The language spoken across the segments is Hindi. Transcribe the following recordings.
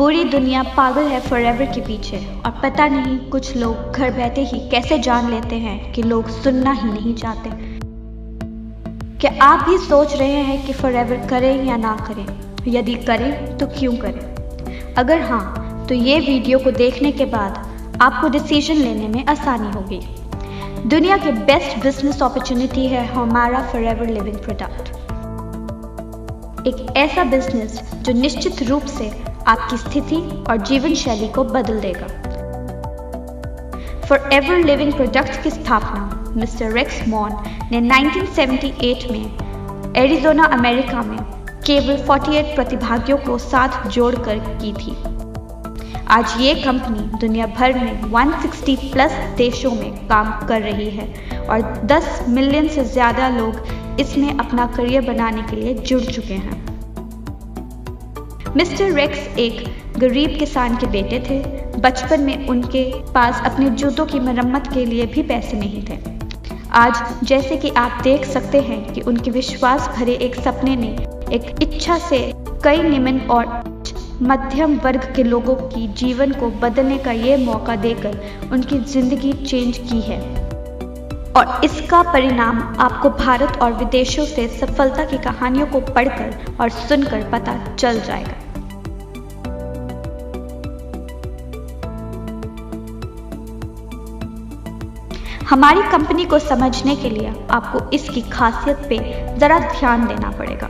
पूरी दुनिया पागल है फॉरएवर के पीछे और पता नहीं कुछ लोग घर बैठे ही कैसे जान लेते हैं कि लोग सुनना ही नहीं चाहते। क्या आप भी सोच रहे हैं कि फॉरएवर करें या ना करें? यदि करें तो क्यों करें? अगर हाँ, तो ये वीडियो को देखने के बाद आपको डिसीजन लेने में आसानी होगी। दुनिया के बेस्ट बिजनेस अपॉर्चुनिटी है हमारा फॉरएवर लिविंग प्रोडक्ट। एक ऐसा बिजनेस जो निश्चित रूप से आपकी स्थिति और जीवन शैली को बदल देगा। फॉरएवर लिविंग प्रोडक्ट की स्थापना मिस्टर रेक्स मॉन ने 1978 में एरिज़ोना अमेरिका में केवल 48 प्रतिभागियों को साथ जोड़कर की थी। आज ये कंपनी दुनिया भर में 160 प्लस देशों में काम कर रही है और 10 मिलियन से ज़्यादा लोग इसमें अपना करियर बनाने के लिए जुड़ चुके हैं। मिस्टर रेक्स एक गरीब किसान के बेटे थे। बचपन में उनके पास अपने जूतों की मरम्मत के लिए भी पैसे नहीं थे। आज जैसे कि आप देख सकते हैं कि उनके विश्वास भरे एक सपने ने एक इच्छा से कई निम्न और मध्यम वर्ग के लोगों की जीवन को बदलने का ये मौका देकर उनकी जिंदगी चेंज की है और इसका परिणाम आपको भारत और विदेशों से सफलता की कहानियों को पढ़कर और सुनकर पता चल जाएगा। हमारी कंपनी को समझने के लिए आपको इसकी खासियत पे जरा ध्यान देना पड़ेगा।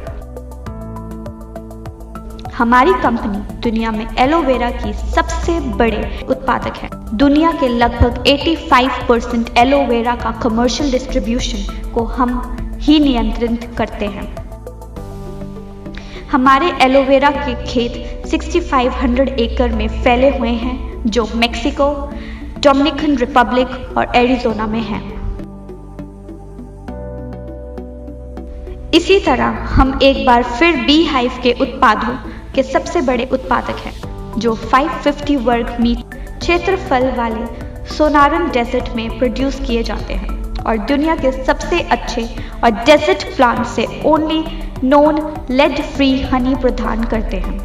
हमारी कंपनी दुनिया में एलोवेरा की सबसे बड़े उत्पादक है। दुनिया के लगभग 85% एलोवेरा का कमर्शियल डिस्ट्रीब्यूशन को हम ही नियंत्रित करते हैं। हमारे एलोवेरा के खेत 6500 एकड़ में फैले हुए हैं जो मेक्सिको, डोमिनिकन रिपब्लिक और एरिज़ोना में है। इसी तरह हम एक बार फिर बी हाइव के उत्पादों के सबसे बड़े उत्पादक हैं जो 550 वर्ग मीटर क्षेत्रफल वाले सोनारन डेजर्ट में प्रोड्यूस किए जाते हैं और दुनिया के सबसे अच्छे और डेजर्ट प्लांट से only non lead free honey प्रदान करते हैं।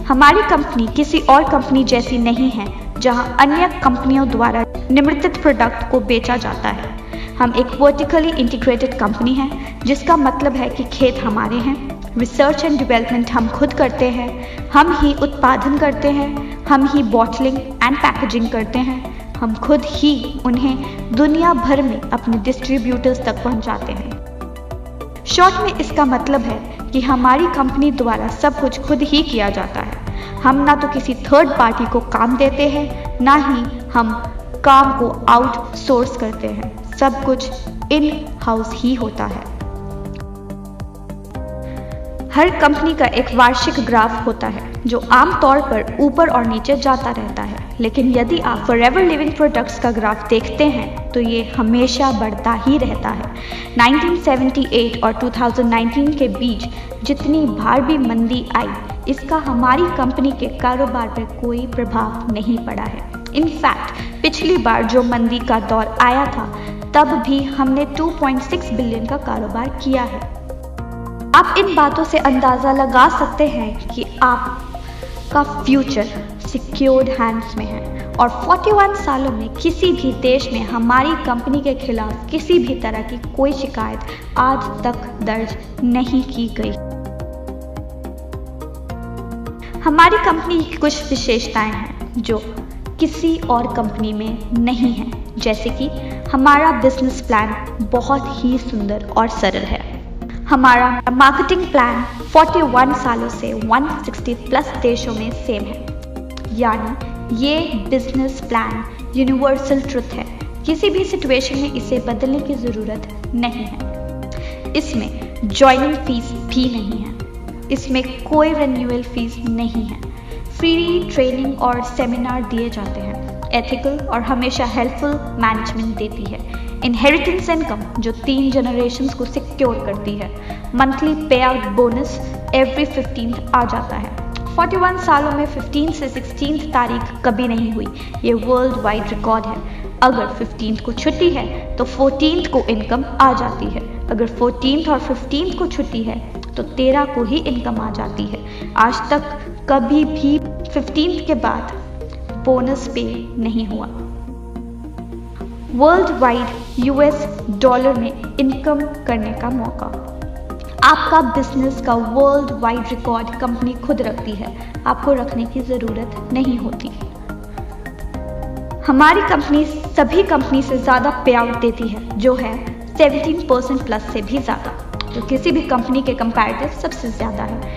हमारी कंपनी किसी और कंपनी जैसी नहीं है जहां अन्य कंपनियों द्वारा निर्मित प्रोडक्ट को बेचा जाता है। हम एक वर्टिकली इंटीग्रेटेड कंपनी है जिसका मतलब है कि खेत हमारे हैं, रिसर्च एंड डेवलपमेंट हम खुद करते हैं, हम ही उत्पादन करते हैं, हम ही बॉटलिंग एंड पैकेजिंग करते हैं, हम खुद ही उन्हें दुनिया भर में अपने डिस्ट्रीब्यूटर्स तक पहुंचाते हैं। शॉर्ट में इसका मतलब है कि हमारी कंपनी द्वारा सब कुछ खुद ही किया जाता है। हम ना तो किसी थर्ड पार्टी को काम देते हैं, ना ही हम काम को आउटसोर्स करते हैं। सब कुछ इन हाउस ही होता है। हर कंपनी का एक वार्षिक ग्राफ होता है जो आमतौर पर ऊपर और नीचे जाता रहता है, लेकिन यदि आप फॉरएवर लिविंग प्रोडक्ट्स का ग्राफ देखते हैं तो ये हमेशा बढ़ता ही रहता है। 1978 और 2019 के बीच जितनी बार भी मंदी आई, इसका हमारी कंपनी के कारोबार पर कोई प्रभाव नहीं पड़ा है। इनफैक्ट पिछली बार जो मंदी का दौर आया था तब भी हमने 2.6 बिलियन का कारोबार किया है। आप इन बातों से अंदाज़ा लगा सकते हैं कि आपका फ्यूचर सिक्योर्ड हैंड्स में है और 41 सालों में किसी भी देश में हमारी कंपनी के खिलाफ किसी भी तरह की कोई शिकायत आज तक दर्ज नहीं की गई। हमारी कंपनी की कुछ विशेषताएं हैं जो किसी और कंपनी में नहीं है, जैसे कि हमारा बिजनेस प्लान बहुत ही सुंदर और सरल है। हमारा मार्केटिंग प्लान 41 सालों से 160 प्लस देशों में सेम है, यानी ये बिजनेस प्लान यूनिवर्सल ट्रुथ है। किसी भी सिचुएशन में इसे बदलने की ज़रूरत नहीं है। इसमें ज्वाइनिंग फीस भी नहीं है, इसमें कोई रिन्यूअल फीस नहीं है। फ्री ट्रेनिंग और सेमिनार दिए जाते हैं। एथिकल और हमेशा हेल्पफुल मैनेजमेंट देती है। इनहेरिटेंस इनकम जो 3 जनरेशन्स को सिक्योर करती है। मंथली पे आउट बोनस एवरी 15th आ जाता है। 41 सालों में 15 से 16 तारीख कभी नहीं हुई, ये वर्ल्ड वाइड रिकॉर्ड है। अगर 15 को छुट्टी है तो 14 को इनकम आ जाती है। अगर 14 और 15 को छुट्टी है तो 13 को ही इनकम आ जाती है। आज तक कभी भी 15th के बाद बोनस पे नहीं हुआ। वर्ल्ड वाइड US डॉलर में इनकम करने का मौका। आपका बिजनेस का वर्ल्ड वाइड रिकॉर्ड कंपनी खुद रखती है, आपको रखने की ज़रूरत नहीं होती। हमारी कंपनी सभी कंपनी से ज़्यादा पे आउट देती है, जो है 17% प्लस से भी ज़्यादा, जो किसी भी कंपनी के कंपैरेटिव सबसे ज़्यादा है।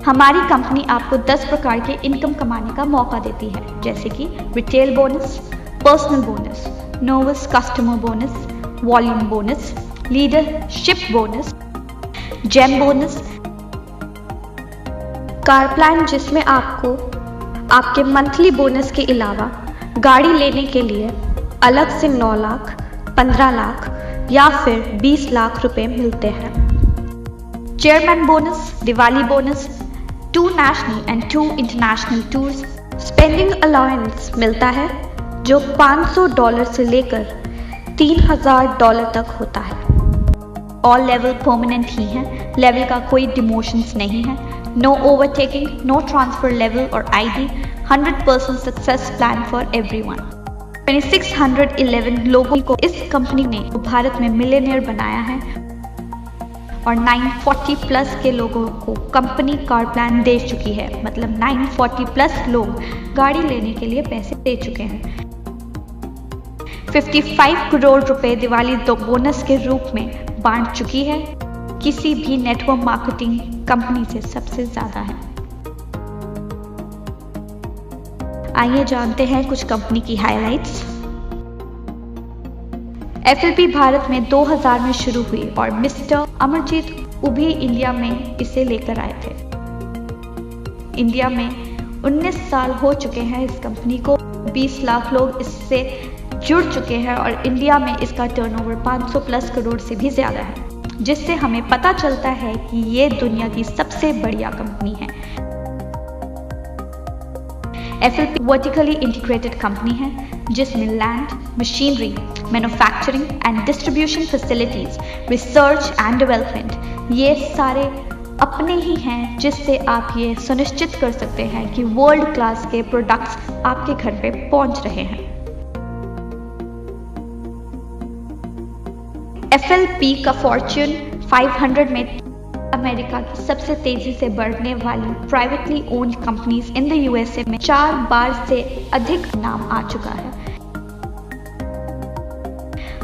हमारी कंपनी आपको 10 प्रकार के इनकम कमाने का मौका देती है, जैसे कि retail bonus, personal bonus, novice customer bonus, volume bonus, leadership bonus, gem bonus, car plan जिसमें आपको आपके मंथली बोनस के अलावा गाड़ी लेने के लिए अलग से 9 लाख, 15 लाख या फिर 20 लाख रुपए मिलते हैं। Chairman bonus, Diwali bonus, 2 national and 2 international tours, spending allowance मिलता है जो $500 से लेकर $3000 तक होता है। ऑल लेवल परमानेंट ही हैं, लेवल का कोई डिमोशंस नहीं है। No overtaking, no transfer level और ID, 100% success plan for everyone. 2611 लोगों को इस कंपनी ने भारत में मिलियनेयर बनाया है और 940 प्लस के लोगों को कंपनी कार प्लान दे चुकी है। मतलब 940 प्लस लोग गाड़ी लेने के लिए पैसे दे चुके हैं। 55 करोड़ रुपए दिवाली तो बोनस के रूप में बांट चुकी है, किसी भी नेटवर्क मार्केटिंग कंपनी से सबसे ज्यादा है। आइए जानते हैं कुछ कंपनी की हाइलाइट्स। FLP भारत में 2000 में शुरू हुई और मिस्टर अमरजीत उभी इंडिया में इसे लेकर आए थे। इंडिया में 19 साल हो चुके हैं इस कंपनी को, 20 लाख लोग इससे जुड़ चुके हैं और इंडिया में इसका टर्नओवर 500 प्लस करोड़ से भी ज़्यादा है, जिससे हमें पता चलता है कि ये दुनिया की सबसे बढ़िया कंपनी है। FLP वर्टिकली इंटीग्रेटेड कंपनी है जिसमें land, machinery, manufacturing and distribution facilities, research and development ये सारे अपने ही हैं, जिससे आप ये सुनिश्चित कर सकते हैं कि वर्ल्ड क्लास के प्रोडक्ट्स आपके घर पे पहुंच रहे हैं। FLP का फॉर्च्यून 500 में अमेरिका की सबसे तेजी से बढ़ने वाली privately owned companies in the USA में 4 बार से अधिक नाम आ चुका है।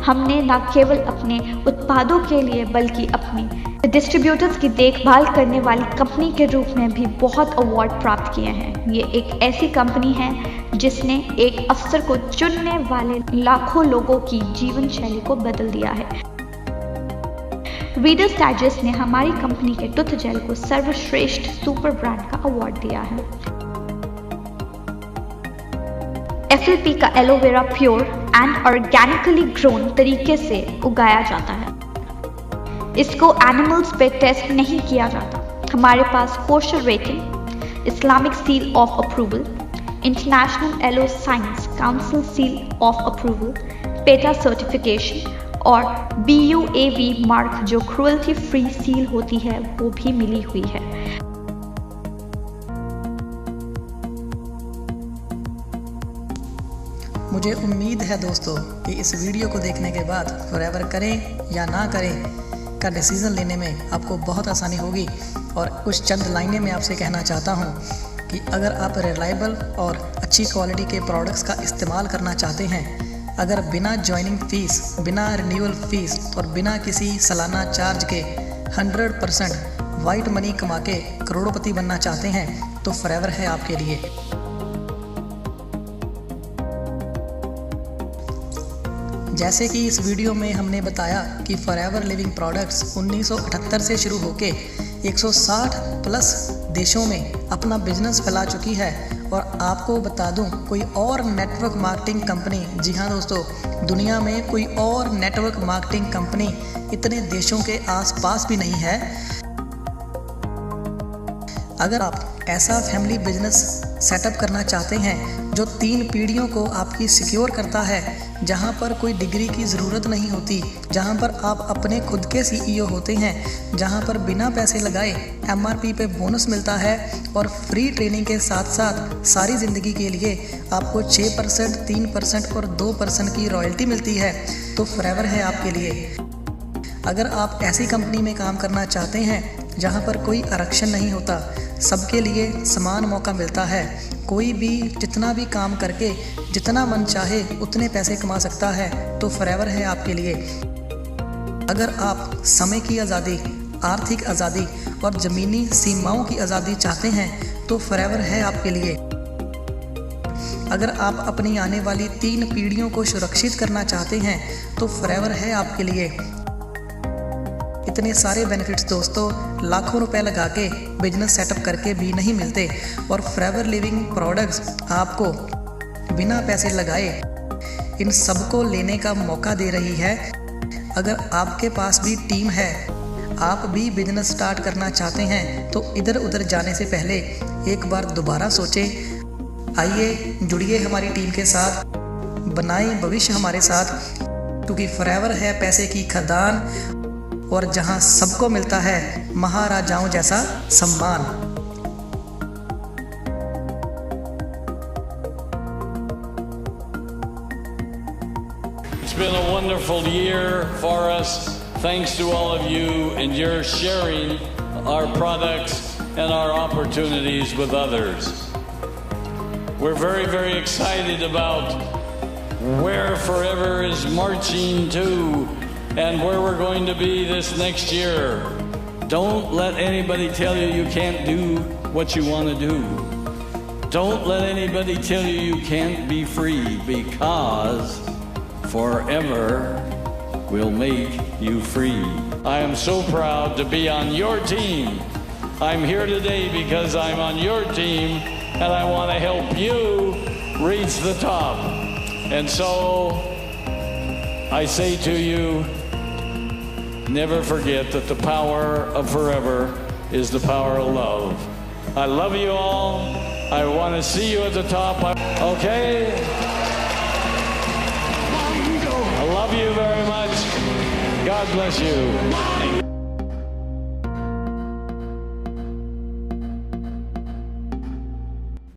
हमने न केवल अपने उत्पादों के लिए बल्कि अपने डिस्ट्रीब्यूटर्स की देखभाल करने वाली कंपनी के रूप में भी बहुत अवार्ड प्राप्त किए हैं। ये एक ऐसी कंपनी है जिसने एक अफसर को चुनने वाले लाखों लोगों की जीवन शैली को बदल दिया है। रीडर्स डाइजेस्ट ने हमारी कंपनी के टूथ जेल को सर्वश्रेष्ठ सुपर ब्रांड का अवार्ड दिया है। FLP का aloe vera pure and organically grown तरीके से उगाया जाता है। इसको एनिमल्स पे टेस्ट नहीं किया जाता। हमारे पास kosher rating, Islamic seal of approval, International Aloe Science Council seal of approval, PETA certification और BUAV मार्क जो क्रुएल्टी फ्री सील होती है वो भी मिली हुई है। मुझे उम्मीद है दोस्तों कि इस वीडियो को देखने के बाद फॉरएवर करें या ना करें का डिसीज़न लेने में आपको बहुत आसानी होगी। और कुछ चंद लाइनें मैं आपसे कहना चाहता हूँ कि अगर आप रिलायबल और अच्छी क्वालिटी के प्रोडक्ट्स का इस्तेमाल करना चाहते हैं, अगर बिना ज्वाइनिंग फीस, बिना रिन्यूअल फीस और बिना किसी सालाना चार्ज के 100% वाइट मनी कमा के करोड़पति बनना चाहते हैं तो फॉरएवर है आपके लिए। जैसे कि इस वीडियो में हमने बताया कि फॉरएवर लिविंग प्रोडक्ट्स 1978 से शुरू होके 160 प्लस देशों में अपना बिजनेस फैला चुकी है। और आपको बता दूं, कोई और नेटवर्क मार्केटिंग कंपनी, जी हाँ दोस्तों, दुनिया में कोई और नेटवर्क मार्केटिंग कंपनी इतने देशों के आसपास भी नहीं है। अगर आप ऐसा फैमिली बिजनेस सेटअप करना चाहते हैं जो 3 पीढ़ियों को आपकी सिक्योर करता है, जहां पर कोई डिग्री की ज़रूरत नहीं होती, जहां पर आप अपने खुद के CEO होते हैं, जहां पर बिना पैसे लगाए MRP पे बोनस मिलता है और फ्री ट्रेनिंग के साथ साथ सारी ज़िंदगी के लिए आपको 6%, 3% और 2% की रॉयल्टी मिलती है, तो फॉरएवर है आपके लिए। अगर आप ऐसी कंपनी में काम करना चाहते हैं जहां पर कोई आरक्षण नहीं होता, सबके लिए समान मौका मिलता है, कोई भी जितना भी काम करके जितना मन चाहे उतने पैसे कमा सकता है, तो फॉरएवर है आपके लिए। अगर आप समय की आज़ादी, आर्थिक आज़ादी और ज़मीनी सीमाओं की आज़ादी चाहते हैं तो फॉरएवर है आपके लिए। अगर आप अपनी आने वाली 3 पीढ़ियों को सुरक्षित करना चाहते हैं तो फॉरएवर है आपके लिए। इतने सारे बेनिफिट्स दोस्तों लाखों रुपए लगा के बिजनेस सेटअप करके भी नहीं मिलते, और फॉरएवर लिविंग प्रोडक्ट्स आपको बिना पैसे लगाए इन सबको लेने का मौका दे रही है। अगर आपके पास भी टीम है, आप भी बिजनेस स्टार्ट करना चाहते हैं, तो इधर उधर जाने से पहले एक बार दोबारा सोचें। आइए जुड़िए हमारी टीम के साथ, बनाएं भविष्य हमारे साथ, क्योंकि फॉरएवर है पैसे की खदान और जहां सबको मिलता है महाराजाओं जैसा सम्मान। It's been a wonderful year for us, thanks to all of you and your sharing our products and our opportunities with others. We're very, very excited about where Forever is marching to and where we're going to be this next year. Don't let anybody tell you you can't do what you want to do. Don't let anybody tell you you can't be free, because Forever will make you free. I am so proud to be on your team. I'm here today because I'm on your team and I want to help you reach the top. And so I say to you, never forget that the power of Forever is the power of love. I love you all. I want to see you at the top. Okay? I love you very much. God bless you.